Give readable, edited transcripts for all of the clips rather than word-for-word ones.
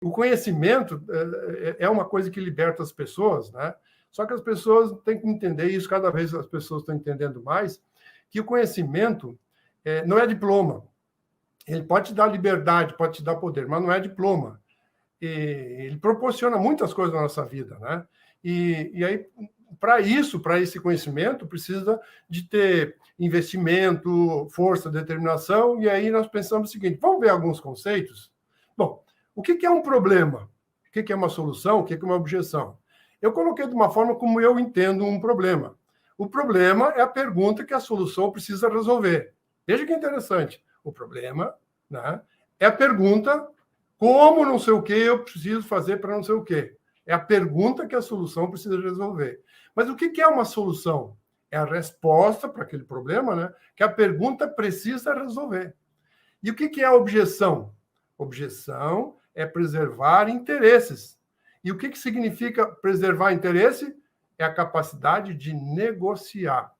o conhecimento é uma coisa que liberta as pessoas, né? Só que as pessoas têm que entender isso, cada vez as pessoas estão entendendo mais, que o conhecimento não é diploma. Ele pode te dar liberdade, pode te dar poder, mas não é diploma. E ele proporciona muitas coisas na nossa vida, né? E aí, para isso, para esse conhecimento, precisa de ter investimento, força, determinação, e aí nós pensamos o seguinte, vamos ver alguns conceitos? Bom, o que é um problema? O que é uma solução? O que é uma objeção? Eu coloquei de uma forma como eu entendo um problema. O problema é a pergunta que a solução precisa resolver. Veja que interessante. O problema, né, é a pergunta como não sei o que eu preciso fazer para não sei o quê. É a pergunta que a solução precisa resolver. Mas o que é uma solução? É a resposta para aquele problema, né, que a pergunta precisa resolver. E o que é a objeção? Objeção é preservar interesses. E o que significa preservar interesse? É a capacidade de negociar.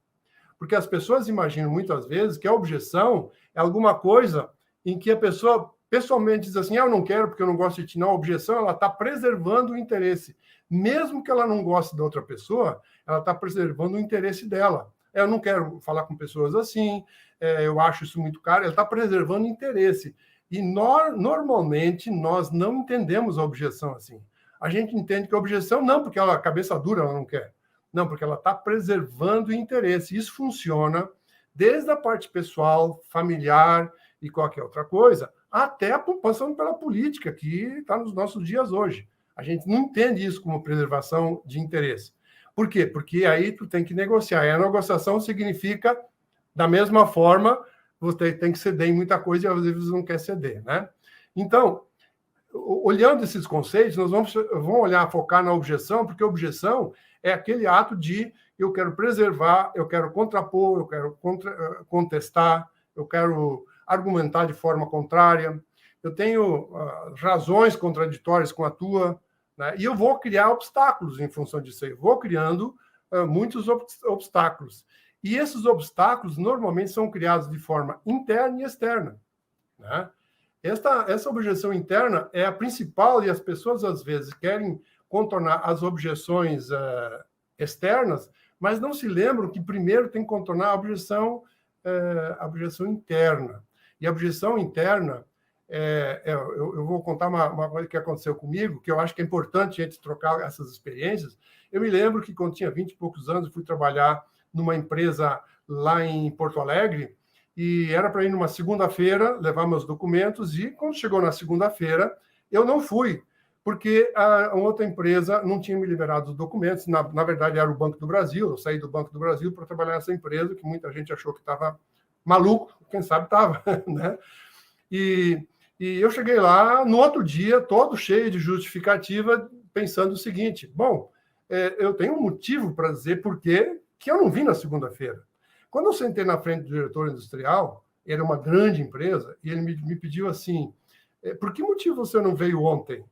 Porque as pessoas imaginam muitas vezes que a objeção é alguma coisa em que a pessoa pessoalmente diz assim, eu não quero porque eu não gosto de ti. Não, a objeção ela está preservando o interesse. Mesmo que ela não goste da outra pessoa, ela está preservando o interesse dela. Eu não quero falar com pessoas assim, eu acho isso muito caro, ela está preservando o interesse. E normalmente nós não entendemos a objeção assim. A gente entende que a objeção não, porque ela, a cabeça dura, ela não quer. Não, porque ela está preservando o interesse. Isso funciona desde a parte pessoal, familiar e qualquer outra coisa, até passando pela política, que está nos nossos dias hoje. A gente não entende isso como preservação de interesse. Por quê? Porque aí tu tem que negociar. E a negociação significa, da mesma forma, você tem que ceder em muita coisa e às vezes não quer ceder, né? Então, olhando esses conceitos, nós vamos olhar, focar na objeção, porque a objeção é aquele ato de eu quero preservar, eu quero contrapor, eu quero contestar, eu quero argumentar de forma contrária, eu tenho razões contraditórias com a tua, né? E eu vou criar obstáculos em função disso aí. Vou criando muitos obstáculos. E esses obstáculos normalmente são criados de forma interna e externa, né? Essa objeção interna é a principal e as pessoas, às vezes, querem contornar as objeções externas, mas não se lembram que primeiro tem que contornar a objeção interna. E a objeção interna, eu vou contar uma coisa que aconteceu comigo, que eu acho que é importante a gente trocar essas experiências. Eu me lembro que quando tinha 20 e poucos anos, eu fui trabalhar numa empresa lá em Porto Alegre, e era para ir numa segunda-feira, levar meus documentos, e quando chegou na segunda-feira, eu não fui, porque a outra empresa não tinha me liberado os documentos. Na verdade, era o Banco do Brasil. Eu saí do Banco do Brasil para trabalhar nessa empresa, que muita gente achou que estava maluco, quem sabe estava, né? E eu cheguei lá, no outro dia, todo cheio de justificativa, pensando o seguinte, bom, eu tenho um motivo para dizer por que eu não vim na segunda-feira. Quando eu sentei na frente do diretor industrial, era uma grande empresa, e ele me pediu assim, por que motivo você não veio ontem?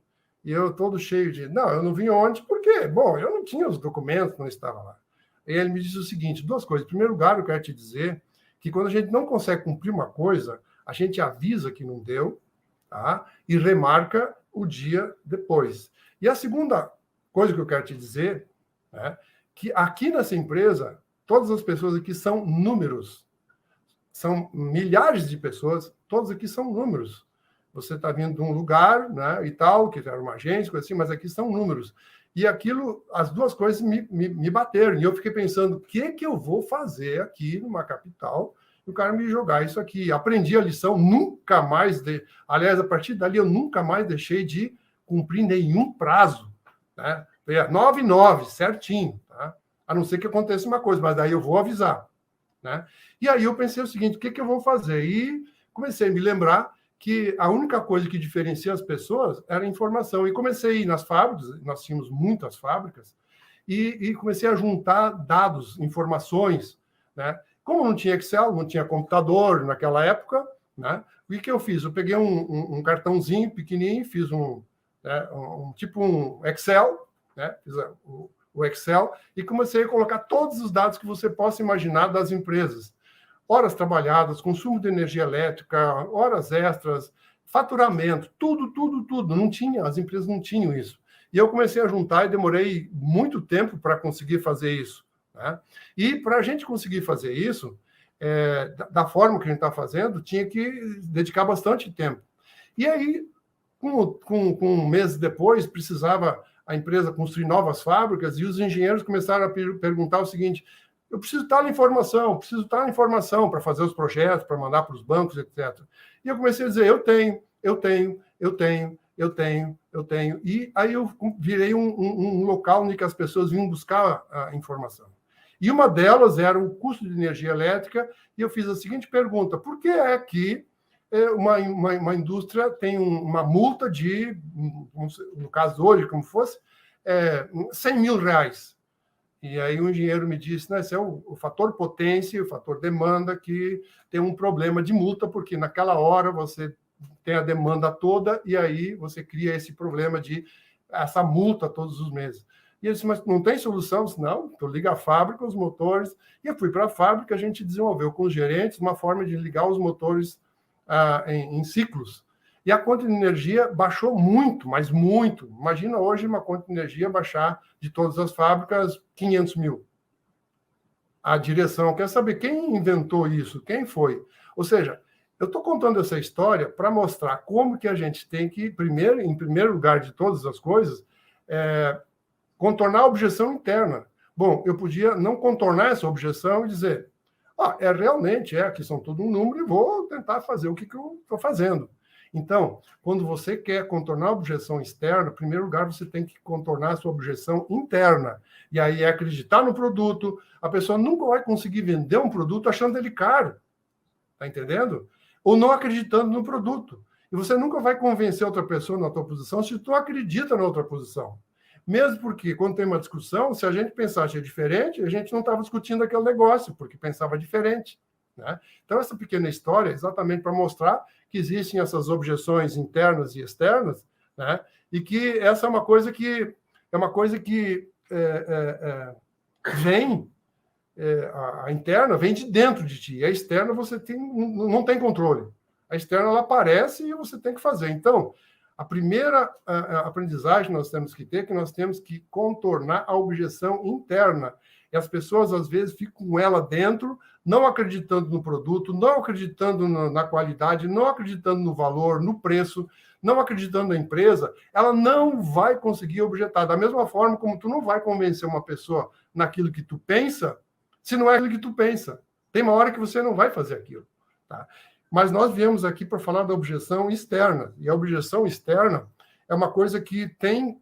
E eu todo cheio de, não, eu não vim ontem porque, bom, eu não tinha os documentos, não estava lá. E ele me disse o seguinte, duas coisas. Em primeiro lugar, eu quero te dizer que quando a gente não consegue cumprir uma coisa, a gente avisa que não deu, tá? E remarca o dia depois. E a segunda coisa que eu quero te dizer, né, que aqui nessa empresa, todas as pessoas aqui são números. São milhares de pessoas, todos aqui são números. Você está vindo de um lugar, né, e tal, que era uma agência, coisa assim, mas aqui são números. E aquilo, as duas coisas me bateram. E eu fiquei pensando, o que eu vou fazer aqui numa capital e o cara me jogar isso aqui? Aprendi a lição, nunca mais... Aliás, a partir dali, eu nunca mais deixei de cumprir nenhum prazo, né? 9 e 9, certinho, tá? A não ser que aconteça uma coisa, mas daí eu vou avisar, né? E aí eu pensei o seguinte, o que eu vou fazer? E comecei a me lembrar que a única coisa que diferencia as pessoas era a informação. E comecei a ir nas fábricas, nós tínhamos muitas fábricas, e comecei a juntar dados, informações, né? Como não tinha Excel, não tinha computador naquela época, né? O que eu fiz? Eu peguei um cartãozinho pequenininho, fiz tipo um Excel, né? Fiz o Excel e comecei a colocar todos os dados que você possa imaginar das empresas. Horas trabalhadas, consumo de energia elétrica, horas extras, faturamento, tudo. Não tinha, as empresas não tinham isso. E eu comecei a juntar e demorei muito tempo para conseguir fazer isso. Né? E para a gente conseguir fazer isso, da forma que a gente está fazendo, tinha que dedicar bastante tempo. E aí, com meses depois, precisava a empresa construir novas fábricas e os engenheiros começaram a perguntar o seguinte: eu preciso de tal informação para fazer os projetos, para mandar para os bancos, etc. E eu comecei a dizer: eu tenho. E aí eu virei um local onde as pessoas vinham buscar a informação. E uma delas era o custo de energia elétrica, e eu fiz a seguinte pergunta: por que é que uma indústria tem uma multa de, no caso hoje, como fosse, 100 mil reais? E aí o engenheiro me disse: né, esse é o fator potência, o fator demanda, que tem um problema de multa, porque naquela hora você tem a demanda toda, e aí você cria esse problema de essa multa todos os meses. E ele disse: mas não tem solução? Eu disse: não, tu liga a fábrica, os motores. E eu fui para a fábrica, a gente desenvolveu com os gerentes uma forma de ligar os motores em ciclos. E a conta de energia baixou muito, mas muito. Imagina hoje uma conta de energia baixar de todas as fábricas 500 mil. A direção quer saber quem inventou isso, quem foi. Ou seja, eu estou contando essa história para mostrar como que a gente tem que, em primeiro lugar de todas as coisas, contornar a objeção interna. Bom, eu podia não contornar essa objeção e dizer: realmente, aqui são tudo um número e vou tentar fazer o que eu estou fazendo. Então, quando você quer contornar a objeção externa, em primeiro lugar, você tem que contornar a sua objeção interna. E aí é acreditar no produto. A pessoa nunca vai conseguir vender um produto achando ele caro. Está entendendo? Ou não acreditando no produto. E você nunca vai convencer outra pessoa na tua posição se tu acredita na outra posição. Mesmo porque, quando tem uma discussão, se a gente pensasse diferente, a gente não estava discutindo aquele negócio, porque pensava diferente. Né? Então, essa pequena história é exatamente para mostrar que existem essas objeções internas e externas, né? E que essa é uma coisa que vem, a interna vem de dentro de ti, a externa você não tem controle. A externa ela aparece e você tem que fazer. Então, a primeira aprendizagem que nós temos que ter é que nós temos que contornar a objeção interna. E as pessoas, às vezes, ficam com ela dentro, não acreditando no produto, não acreditando na qualidade, não acreditando no valor, no preço, não acreditando na empresa. Ela não vai conseguir objetar. Da mesma forma como tu não vai convencer uma pessoa naquilo que tu pensa, se não é aquilo que tu pensa. Tem uma hora que você não vai fazer aquilo. Tá? Mas nós viemos aqui para falar da objeção externa. E a objeção externa é uma coisa que tem